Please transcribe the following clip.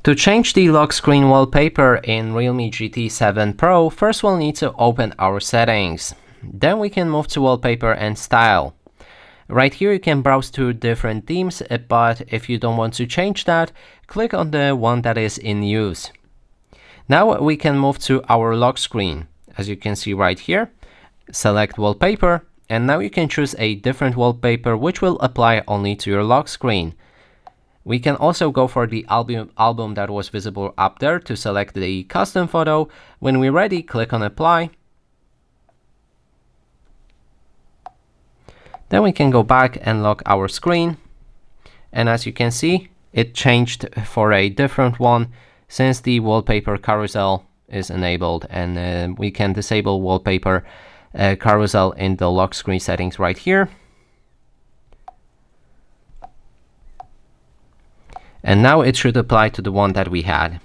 To change the lock screen wallpaper in Realme GT 7 Pro, first we'll need to open our settings. Then we can move to Wallpaper and Style. Right here you can browse through different themes, but if you don't want to change that, click on the one that is in use. Now we can move to our lock screen. As you can see right here, select Wallpaper, and now you can choose a different wallpaper which will apply only to your lock screen. We can also go for the album that was visible up there to select the custom photo. When we're ready, click on Apply. Then we can go back and lock our screen. And as you can see, it changed for a different one since the wallpaper carousel is enabled, and we can disable wallpaper carousel in the lock screen settings right here. And now it should apply to the one that we had.